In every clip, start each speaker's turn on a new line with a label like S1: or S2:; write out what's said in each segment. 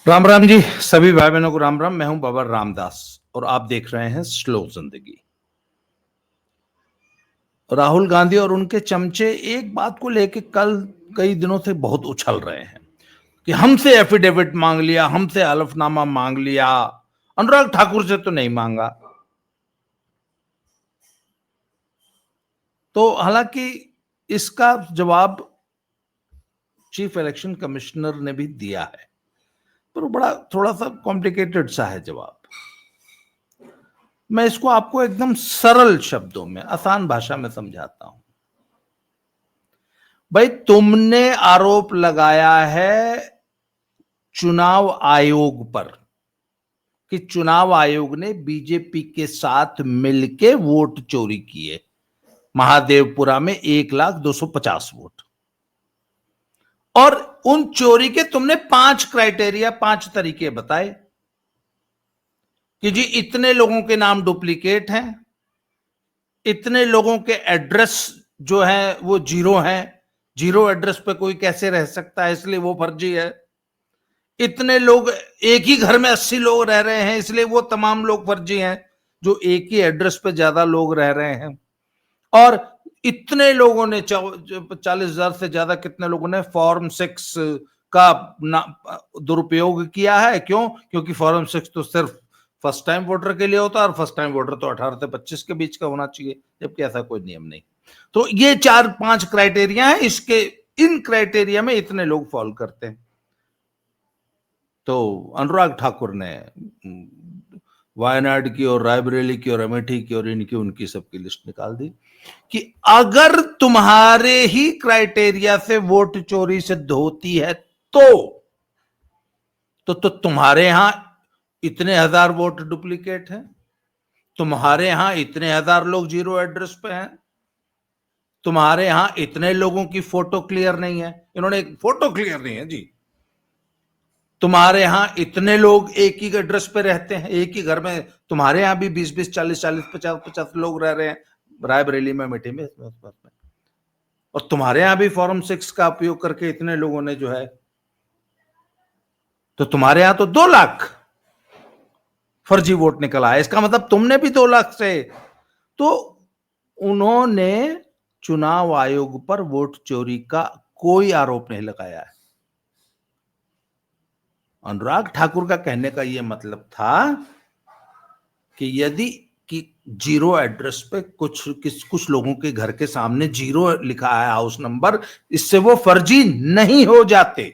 S1: राम राम जी, सभी भाई बहनों को राम राम। मैं हूं बाबा रामदास और आप देख रहे हैं स्लो जिंदगी। राहुल गांधी और उनके चमचे एक बात को लेकर कल कई दिनों से बहुत उछल रहे हैं कि हमसे एफिडेविट मांग लिया, हमसे हलफनामा मांग लिया, अनुराग ठाकुर से तो नहीं मांगा। तो हालांकि इसका जवाब चीफ इलेक्शन कमिश्नर ने भी दिया है, पर वो बड़ा थोड़ा सा कॉम्प्लिकेटेड सा है जवाब। मैं इसको आपको एकदम सरल शब्दों में, आसान भाषा में समझाता हूं। भाई, तुमने आरोप लगाया है चुनाव आयोग पर कि चुनाव आयोग ने बीजेपी के साथ मिलके वोट चोरी किए, महादेवपुरा में 1,02,50 वोट। और उन चोरी के तुमने 5 क्राइटेरिया, 5 तरीके बताए कि जी इतने लोगों के नाम डुप्लीकेट हैं, इतने लोगों के एड्रेस जो है वो जीरो हैं, जीरो एड्रेस पे कोई कैसे रह सकता है, इसलिए वो फर्जी है। इतने लोग, एक ही घर में 80 लोग रह रहे हैं, इसलिए वो तमाम लोग फर्जी हैं जो एक ही एड्रेस पे ज्यादा लोग रह रहे हैं। और इतने लोगों ने 40,000 से ज्यादा कितने लोगों ने फॉर्म 6 का दुरुपयोग किया है। क्यों? क्योंकि फॉर्म 6 तो सिर्फ फर्स्ट टाइम वोटर के लिए होता है और फर्स्ट टाइम वोटर तो 18 से 25 के बीच का होना चाहिए, जबकि ऐसा कोई नियम नहीं। तो ये 4-5 क्राइटेरिया है, इसके इन क्राइटेरिया में इतने लोग फॉलो करते हैं। तो अनुराग ठाकुर ने वायनाड की और रायबरेली की और अमेठी की और इनकी उनकी सबकी लिस्ट निकाल दी कि अगर तुम्हारे ही क्राइटेरिया से वोट चोरी सिद्ध होती है तो तुम्हारे यहां इतने हजार वोट डुप्लीकेट हैं, तुम्हारे यहां इतने हजार लोग जीरो एड्रेस पे हैं, तुम्हारे यहां इतने लोगों की फोटो क्लियर नहीं है। इन्होंने एक फोटो क्लियर नहीं है जी। तुम्हारे यहां इतने लोग एक ही एड्रेस पे रहते हैं, एक ही घर में। तुम्हारे यहां भी 20-20, 40-40, 50-50 लोग रह रहे हैं, रायबरेली में, अमेठी में। और तुम्हारे यहां भी फॉर्म 6 का उपयोग करके इतने लोगों ने जो है, तो तुम्हारे यहां तो 2 लाख फर्जी वोट निकल आया। इसका मतलब तुमने भी 2 लाख से। तो उन्होंने चुनाव आयोग पर वोट चोरी का कोई आरोप नहीं लगाया है। अनुराग ठाकुर का कहने का यह मतलब था कि यदि कि जीरो एड्रेस पे कुछ लोगों के घर के सामने जीरो लिखा है हाउस नंबर, इससे वो फर्जी नहीं हो जाते।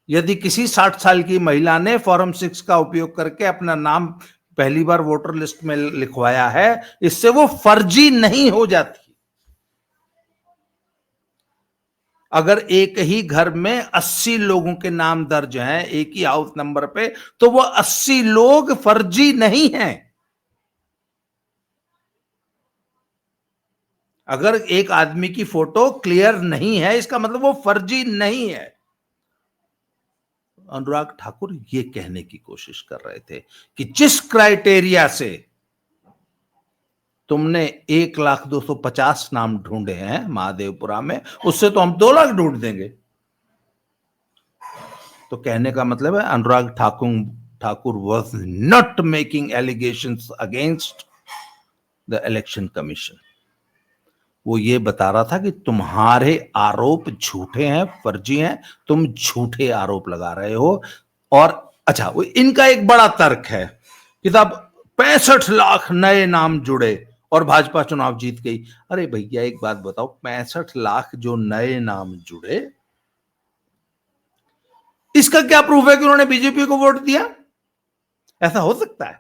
S1: यदि किसी 60 साल की महिला ने फॉर्म 6 का उपयोग करके अपना नाम पहली बार वोटर लिस्ट में लिखवाया है, इससे वो फर्जी नहीं हो जाती। अगर एक ही घर में 80 लोगों के नाम दर्ज हैं एक ही हाउस नंबर पे, तो वो 80 लोग फर्जी नहीं हैं। अगर एक आदमी की फोटो क्लियर नहीं है, इसका मतलब वो फर्जी नहीं है। अनुराग ठाकुर ये कहने की कोशिश कर रहे थे कि जिस क्राइटेरिया से तुमने 1,02,50 नाम ढूंढे हैं महादेवपुरा में, उससे तो हम 2 लाख ढूंढ देंगे। तो कहने का मतलब है Anurag Thakur was not making allegations against the election commission. वो ये बता रहा था कि तुम्हारे आरोप झूठे हैं, फर्जी हैं, तुम झूठे आरोप लगा रहे हो। और अच्छा, वो इनका एक बड़ा तर्क है कि साहब 65 लाख नए नाम जुड़े और भाजपा चुनाव जीत गई। अरे भैया एक बात बताओ, 65 लाख जो नए नाम जुड़े, इसका क्या प्रूफ है कि उन्होंने बीजेपी को वोट दिया? ऐसा हो सकता है?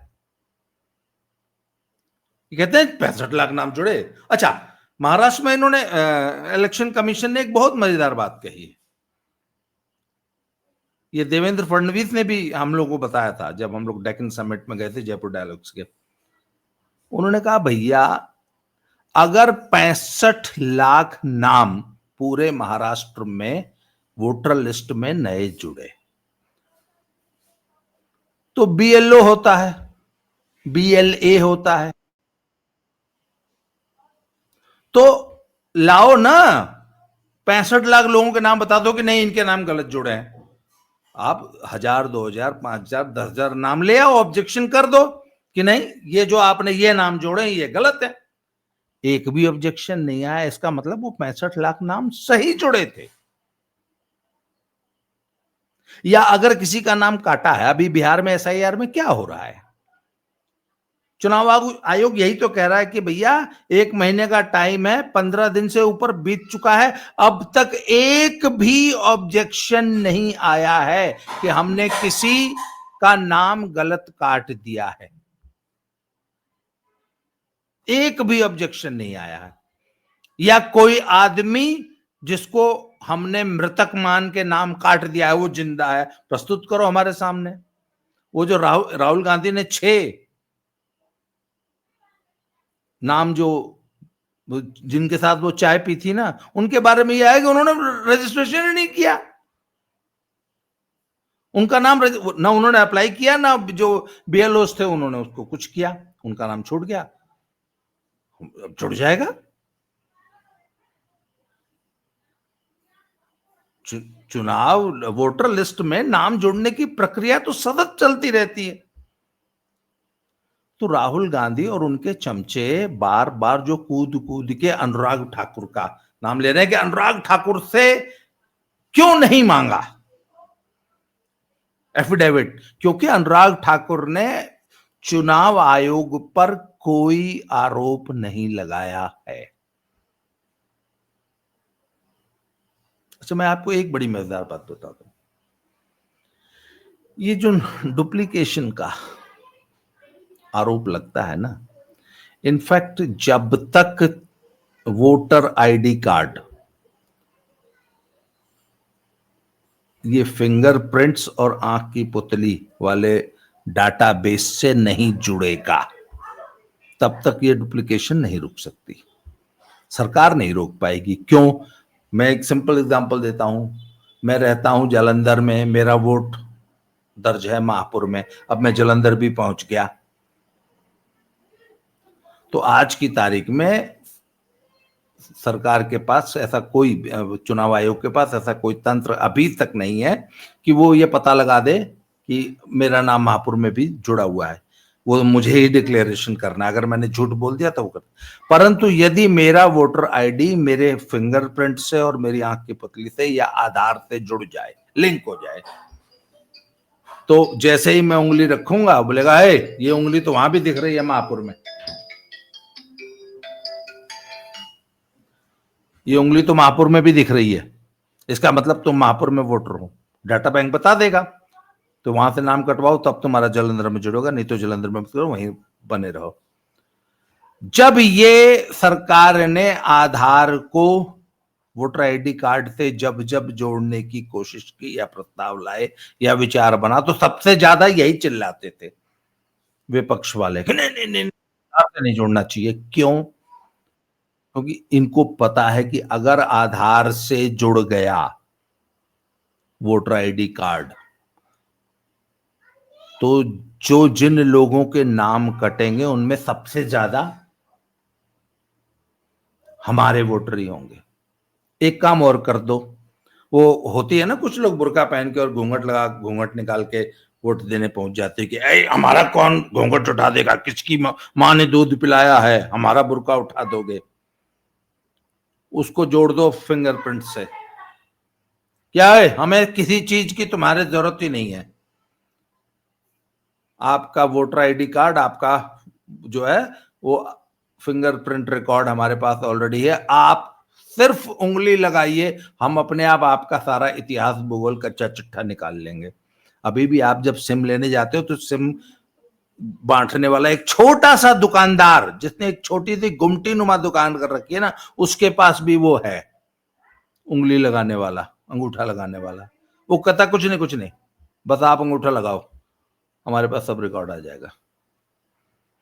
S1: कहते हैं 65 लाख नाम जुड़े। अच्छा, महाराष्ट्र में इन्होंने इलेक्शन कमीशन ने एक बहुत मजेदार बात कही है। ये देवेंद्र फडणवीस ने भी हम लोगों को बताया था जब हम लोग डेक्कन समिट में गए थे, जयपुर डायलॉग्स के। उन्होंने कहा भैया अगर 65 लाख नाम पूरे महाराष्ट्र में वोटर लिस्ट में नए जुड़े, तो बीएलओ होता है, बीएलए होता है, तो लाओ ना 65 लाख लोगों के नाम बता दो कि नहीं इनके नाम गलत जुड़े हैं। आप 1000, 2000, 5000, 10,000 नाम ले आओ, ऑब्जेक्शन कर दो कि नहीं ये जो आपने ये नाम जोड़े ये गलत है। एक भी ऑब्जेक्शन नहीं आया, इसका मतलब वो 65 लाख नाम सही जुड़े थे। या अगर किसी का नाम काटा है, अभी बिहार में एसआईआर में क्या हो रहा है, चुनाव आयोग यही तो कह रहा है कि भैया 1 महीने का टाइम है, 15 दिन से ऊपर बीत चुका है, अब तक एक भी ऑब्जेक्शन नहीं आया है कि हमने किसी का नाम गलत काट दिया है। एक भी ऑब्जेक्शन नहीं आया है। या कोई आदमी जिसको हमने मृतक मान के नाम काट दिया है वो जिंदा है, प्रस्तुत करो हमारे सामने। वो जो राहुल गांधी ने 6 नाम जो जिनके साथ वो चाय पी थी ना, उनके बारे में यह है कि उन्होंने रजिस्ट्रेशन ही नहीं किया। उनका नाम ना उन्होंने अप्लाई किया, ना जो बीएलओस थे उन्होंने उसको कुछ किया, उनका नाम छूट गया। अब छूट जाएगा। चुनाव वोटर लिस्ट में नाम जोड़ने की प्रक्रिया तो सतत चलती रहती है। तो राहुल गांधी और उनके चमचे बार बार जो कूद कूद के अनुराग ठाकुर का नाम ले रहे हैं कि अनुराग ठाकुर से क्यों नहीं मांगा एफिडेविट, क्योंकि अनुराग ठाकुर ने चुनाव आयोग पर कोई आरोप नहीं लगाया है। अच्छा, मैं आपको एक बड़ी मजेदार बात बताता हूं। ये जो डुप्लीकेशन का आरोप लगता है ना, इनफैक्ट जब तक वोटर आईडी कार्ड ये फिंगरप्रिंट्स और आंख की पुतली वाले डाटाबेस से नहीं जुड़ेगा, तब तक ये डुप्लीकेशन नहीं रुक सकती, सरकार नहीं रोक पाएगी। क्यों? मैं एक सिंपल एग्जांपल देता हूं। मैं रहता हूं जालंधर में, मेरा वोट दर्ज है महापुर में, अब मैं जालंधर भी पहुंच गया, तो आज की तारीख में सरकार के पास ऐसा कोई, चुनाव आयोग के पास ऐसा कोई तंत्र अभी तक नहीं है कि वो ये पता लगा दे कि मेरा नाम महापुर में भी जुड़ा हुआ है। वो मुझे ही डिक्लेरेशन करना है, अगर मैंने झूठ बोल दिया तो वो कर। परंतु यदि मेरा वोटर आईडी मेरे फिंगरप्रिंट से और मेरी आंख की पुतली से या आधार से जुड़ जाए, लिंक हो जाए, तो जैसे ही मैं उंगली रखूंगा बोलेगा है ये उंगली तो वहां भी दिख रही है महापुर में, ये उंगली तो महापुर में भी दिख रही है, इसका मतलब तुम महापुर में वोटर हो। डाटा बैंक बता देगा, तो वहां से नाम कटवाओ, तब तुम्हारा जालंधर में जुड़ेगा, नहीं तो जालंधर में करो, वहीं बने रहो। जब ये सरकार ने आधार को वोटर आईडी कार्ड से जब जब जोड़ने की कोशिश की या प्रस्ताव लाए या विचार बना, तो सबसे ज्यादा यही चिल्लाते थे विपक्ष वाले कि नहीं नहीं नहीं, आधार से नहीं जोड़ना चाहिए। क्यों? क्योंकि इनको पता है कि अगर आधार से जुड़ गया वोटर आईडी कार्ड, तो जो जिन लोगों के नाम कटेंगे उनमें सबसे ज्यादा हमारे वोटर ही होंगे। एक काम और कर दो, वो होती है ना कुछ लोग बुर्का पहन के और घूंघट निकाल के वोट देने पहुंच जाते हैं कि हमारा कौन घूंघट उठा देगा, किसकी मां ने दूध पिलाया है, हमारा बुर्का उठा दोगे। उसको जोड़ दो फिंगरप्रिंट से, क्या है, हमें किसी चीज की तुम्हारे जरूरत ही नहीं है। आपका वोटर आईडी कार्ड, आपका जो है वो फिंगरप्रिंट रिकॉर्ड हमारे पास ऑलरेडी है, आप सिर्फ उंगली लगाइए, हम अपने आप आपका सारा इतिहास भूगोल कच्चा चिट्ठा निकाल लेंगे। अभी भी आप जब सिम लेने जाते हो तो सिम बांटने वाला एक छोटा सा दुकानदार जिसने एक छोटी सी गुमटी नुमा दुकान कर रखी है ना, उसके पास भी वो है उंगली लगाने वाला, अंगूठा लगाने वाला। वो कहता कुछ नहीं, बस आप अंगूठा लगाओ, हमारे पास सब रिकॉर्ड आ जाएगा।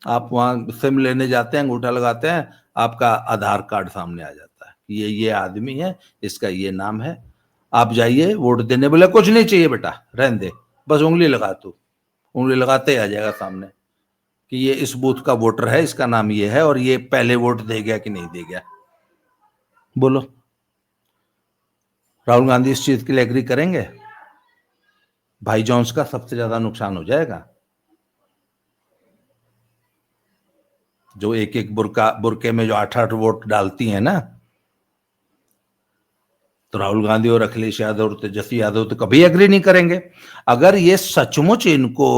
S1: आप वहां सिम लेने जाते हैं, अंगूठा लगाते हैं, आपका आधार कार्ड सामने आ जाता है, ये आदमी है, इसका ये नाम है, आप जाइए वोट देने। बोले कुछ नहीं चाहिए बेटा, रहने दे, बस उंगली लगा, तू उंगली लगाते ही आ जाएगा सामने कि ये इस बूथ का वोटर है, इसका नाम ये है, और ये पहले वोट दे गया कि नहीं दे गया। बोलो, राहुल गांधी इस चीज के लिए एग्री करेंगे? भाई जॉन्स का सबसे ज्यादा नुकसान हो जाएगा। जो एक एक बुरके में जो 8-8 वोट डालती है ना, तो राहुल गांधी और अखिलेश यादव और तेजस्वी यादव तो कभी एग्री नहीं करेंगे। अगर ये सचमुच इनको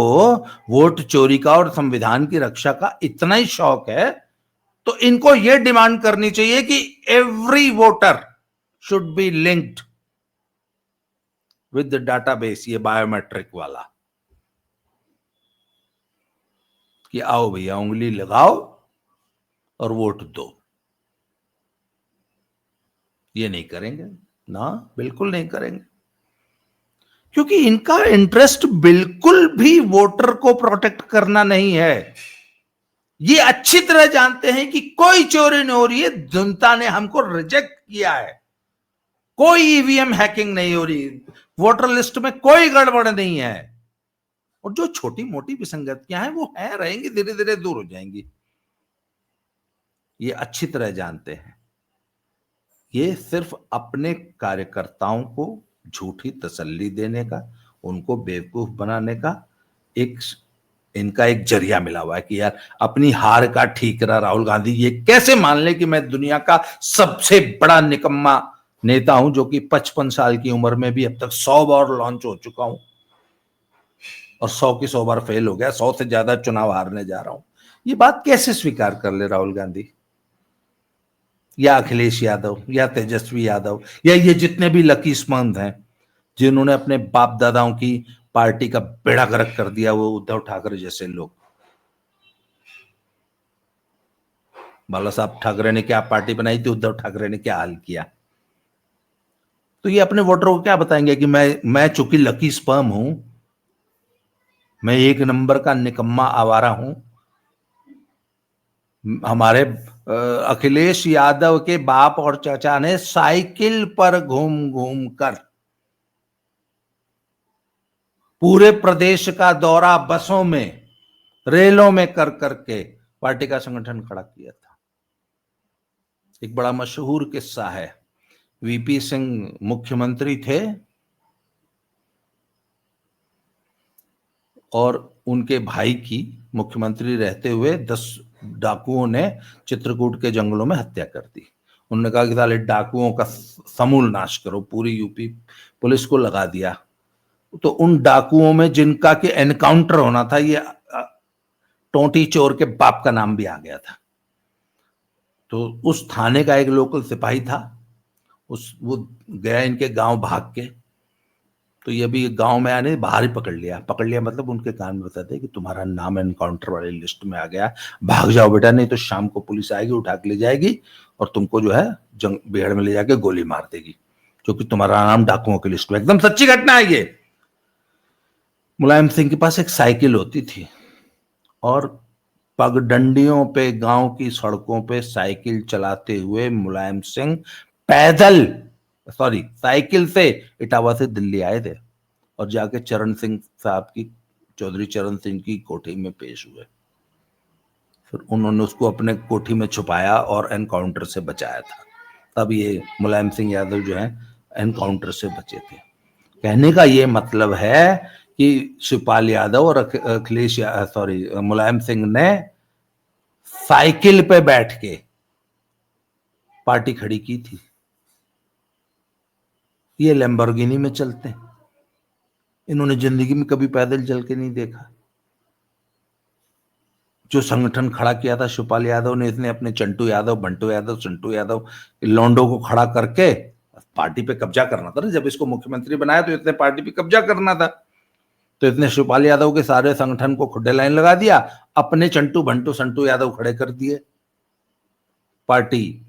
S1: वोट चोरी का और संविधान की रक्षा का इतना ही शौक है, तो इनको ये डिमांड करनी चाहिए कि every voter should be linked with the database, ये बायोमेट्रिक वाला, कि आओ भैया उंगली लगाओ और वोट दो। ये नहीं करेंगे ना, बिल्कुल नहीं करेंगे, क्योंकि इनका इंटरेस्ट बिल्कुल भी वोटर को प्रोटेक्ट करना नहीं है। ये अच्छी तरह जानते हैं कि कोई चोरी नहीं हो रही है, जनता ने हमको रिजेक्ट किया है, कोई ईवीएम हैकिंग नहीं हो रही, वोटर लिस्ट में कोई गड़बड़ नहीं है, और जो छोटी मोटी विसंगतियां हैं वो है, रहेंगी, धीरे धीरे दूर हो जाएंगी। ये अच्छी तरह जानते हैं। ये सिर्फ अपने कार्यकर्ताओं को झूठी तसल्ली देने का, उनको बेवकूफ बनाने का एक इनका एक जरिया मिला हुआ है कि यार अपनी हार का ठीकरा राहुल गांधी ये कैसे मान ले कि मैं दुनिया का सबसे बड़ा निकम्मा नेता हूं, जो कि 55 साल की उम्र में भी अब तक 100 बार लॉन्च हो चुका हूं और 100 की 100 बार फेल हो गया, 100 से ज्यादा चुनाव हारने जा रहा हूं। ये बात कैसे स्वीकार कर ले राहुल गांधी या अखिलेश यादव या तेजस्वी यादव या ये जितने भी लकी स्पंद हैं जिन्होंने अपने बाप दादाओं की पार्टी का बेड़ा गर्क कर दिया, वो उद्धव ठाकरे जैसे लोग। बाला साहब ठाकरे ने क्या पार्टी बनाई थी, उद्धव ठाकरे ने क्या हाल किया। तो ये अपने वोटरों को क्या बताएंगे कि मैं चूंकि लकी स्पर्म हूं, मैं एक नंबर का निकम्मा आवारा हूं। हमारे अखिलेश यादव के बाप और चाचा ने साइकिल पर घूम घूम कर पूरे प्रदेश का दौरा बसों में, रेलों में कर करके पार्टी का संगठन खड़ा किया था। एक बड़ा मशहूर किस्सा है, वीपी सिंह मुख्यमंत्री थे और उनके भाई की मुख्यमंत्री रहते हुए 10 डाकुओं ने चित्रकूट के जंगलों में हत्या कर दी। उन्होंने कहा कि साले डाकुओं का समूल नाश करो, पूरी यूपी पुलिस को लगा दिया। तो उन डाकुओं में जिनका के एनकाउंटर होना था, ये टोंटी चोर के बाप का नाम भी आ गया था। तो उस थाने का एक लोकल सिपाही था, वो गया इनके गांव भाग के, तो ये भी गांव में आने बाहर ही पकड़ लिया मतलब उनके कान में बताते कि तुम्हारा नाम एनकाउंटर वाली लिस्ट में आ गया, भाग जाओ बेटा, नहीं तो शाम को पुलिस आएगी, उठा के ले जाएगी और तुमको जो है बेहड़ में ले जाके गोली मार देगी, क्योंकि तुम्हारा नाम डाकुओं की लिस्ट में। एकदम सच्ची घटना है ये। मुलायम सिंह के पास एक साइकिल होती थी और पगडंडियों पे, गांव की सड़कों पे साइकिल चलाते हुए मुलायम सिंह साइकिल से इटावा से दिल्ली आए थे और जाके चरण सिंह साहब की, चौधरी चरण सिंह की कोठी में पेश हुए। फिर उन्होंने उसको अपने कोठी में छुपाया और एनकाउंटर से बचाया था। तब ये मुलायम सिंह यादव जो है एनकाउंटर से बचे थे। कहने का ये मतलब है कि शिवपाल यादव और मुलायम सिंह ने साइकिल पे बैठ के पार्टी खड़ी की थी। ये लैम्बोर्गिनी में चलते हैं, इन्होंने जिंदगी में कभी पैदल चल के नहीं देखा। जो संगठन खड़ा किया था शिवपाल यादव ने, इसने अपने चंटू यादव, बंटू यादव, संटू यादव लौंडो को खड़ा करके पार्टी पे कब्जा करना था ना। जब इसको मुख्यमंत्री बनाया तो इसने पार्टी पे कब्जा करना था, तो इसने शिवपाल यादव के सारे संगठन को खुड्डे लाइन लगा दिया, अपने चंटू बंटू संटू यादव खड़े कर दिए, पार्टी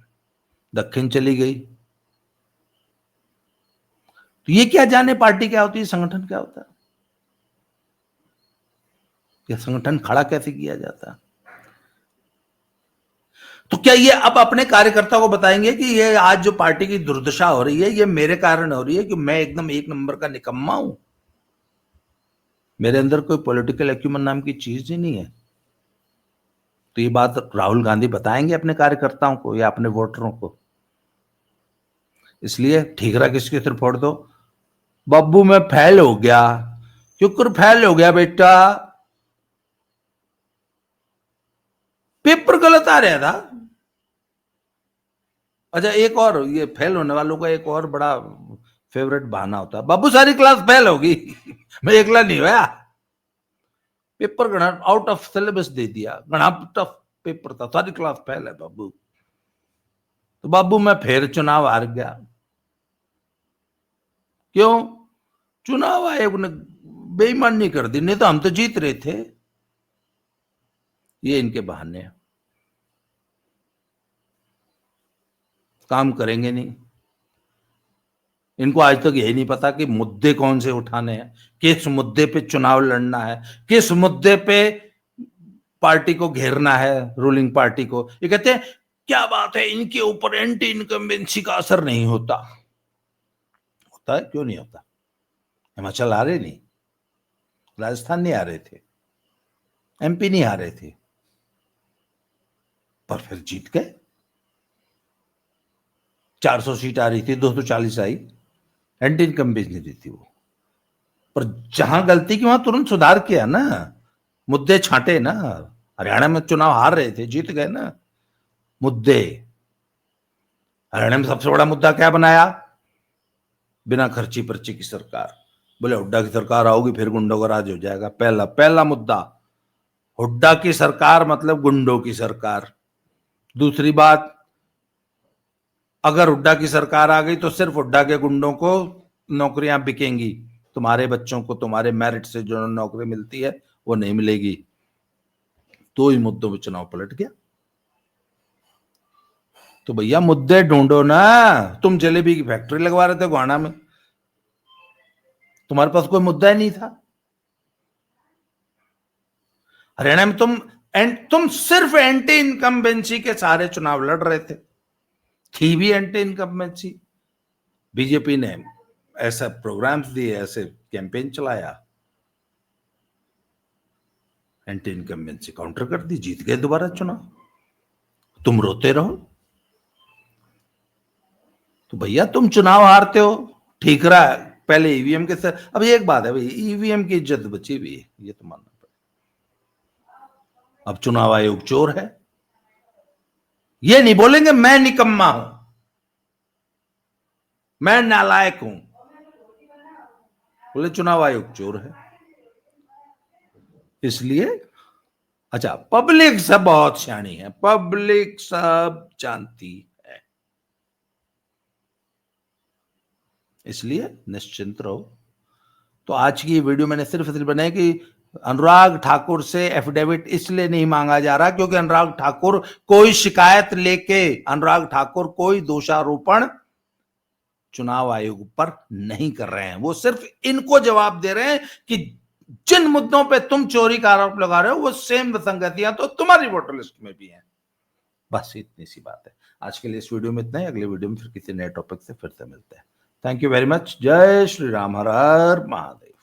S1: दक्षिण चली गई। तो ये क्या जाने पार्टी क्या होती है, संगठन क्या होता है, यह संगठन खड़ा कैसे किया जाता है। तो क्या ये अब अपने कार्यकर्ता को बताएंगे कि ये आज जो पार्टी की दुर्दशा हो रही है ये मेरे कारण हो रही है, कि मैं एकदम एक नंबर का निकम्मा हूं, मेरे अंदर कोई पॉलिटिकल एक्यूमेंट नाम की चीज ही नहीं है। तो ये बात राहुल गांधी बताएंगे अपने कार्यकर्ताओं को या अपने वोटरों को। इसलिए ठीकरा किसके सिर फोड़ दो, बब्बू मैं फेल हो गया, शुक्र फेल हो गया बेटा, पेपर गलत आ रहा था। अच्छा, एक और ये फेल होने वालों का एक और बड़ा फेवरेट बहाना होता है, बाबू सारी क्लास फेल होगी। मैं एकला नहीं हुआ, पेपर घना आउट ऑफ सिलेबस दे दिया, घना टफ पेपर था, सारी क्लास फेल है बाबू। तो बाबू मैं फिर चुनाव हार गया। क्यों? चुनाव आयोग ने बेईमानी कर दी, नहीं तो हम तो जीत रहे थे। ये इनके बहाने हैं, काम करेंगे नहीं। इनको आज तक यही नहीं पता कि मुद्दे कौन से उठाने हैं, किस मुद्दे पे चुनाव लड़ना है, किस मुद्दे पे पार्टी को घेरना है, रूलिंग पार्टी को। ये कहते हैं क्या बात है, इनके ऊपर एंटी इनकम्बेंसी का असर नहीं होता। होता है, क्यों नहीं होता? हिमाचल आ रहे नहीं, राजस्थान नहीं आ रहे थे, एमपी नहीं आ रहे थे, पर फिर जीत गए। 400 सीट आ रही थी, 240 आई, एंटी इनकम्बेंसी नहीं थी वो। पर जहां गलती की वहां तुरंत सुधार किया ना, मुद्दे छांटे ना। हरियाणा में चुनाव हार रहे थे, जीत गए ना। मुद्दे, हरियाणा में सबसे बड़ा मुद्दा क्या बनाया? बिना खर्ची पर्ची की सरकार। बोले हुड्डा की सरकार आओगी फिर गुंडों का राज हो जाएगा। पहला पहला मुद्दा, हुड्डा की सरकार मतलब गुंडों की सरकार। दूसरी बात, अगर हुड्डा की सरकार आ गई तो सिर्फ हुड्डा के गुंडों को नौकरियां बिकेंगी, तुम्हारे बच्चों को तुम्हारे मेरिट से जो नौकरी मिलती है वो नहीं मिलेगी। तो इन मुद्दों में चुनाव पलट गया। तो भैया मुद्दे ढूंढो ना। तुम जलेबी की फैक्ट्री लगवा रहे थे गोहाना में, तुम्हारे पास कोई मुद्दा ही नहीं था। हरियाणा में तुम सिर्फ एंटी इनकम्बेंसी के सारे चुनाव लड़ रहे थे, थी भी एंटी इनकम्बेंसी। बीजेपी ने ऐसा प्रोग्राम्स दिए, ऐसे कैंपेन चलाया, एंटी इनकम्बेंसी काउंटर कर दी, जीत गए दोबारा चुनाव। तुम रोते रहो। तो भैया तुम चुनाव हारते हो, ठीक रहा है, पहले ईवीएम के साथ। अब एक बात है भाई, ईवीएम की इज्जत बची हुई है, ये तो मानना पड़ेगा। अब चुनाव आयोग चोर है, ये नहीं बोलेंगे मैं निकम्मा हूं, मैं नालायक हूं, बोले चुनाव आयोग चोर है। इसलिए अच्छा, पब्लिक सब बहुत सियाणी है, पब्लिक सब जानती है, इसलिए निश्चिंत रहो। तो आज की वीडियो मैंने सिर्फ इसलिए बनाई कि अनुराग ठाकुर से एफिडेविट इसलिए नहीं मांगा जा रहा क्योंकि अनुराग ठाकुर कोई शिकायत लेके, अनुराग ठाकुर कोई दोषारोपण चुनाव आयोग पर नहीं कर रहे हैं। वो सिर्फ इनको जवाब दे रहे हैं कि जिन मुद्दों पे तुम चोरी का आरोप लगा रहे हो वो सेम विसंगतियां तो तुम्हारी वोटर लिस्ट में भी हैं। बस इतनी सी बात है। आज के लिए इस वीडियो में इतना ही, अगले वीडियो में फिर किसी नए टॉपिक से फिर से मिलते हैं। Thank you very much. जय श्री राम, हर हर महादेव।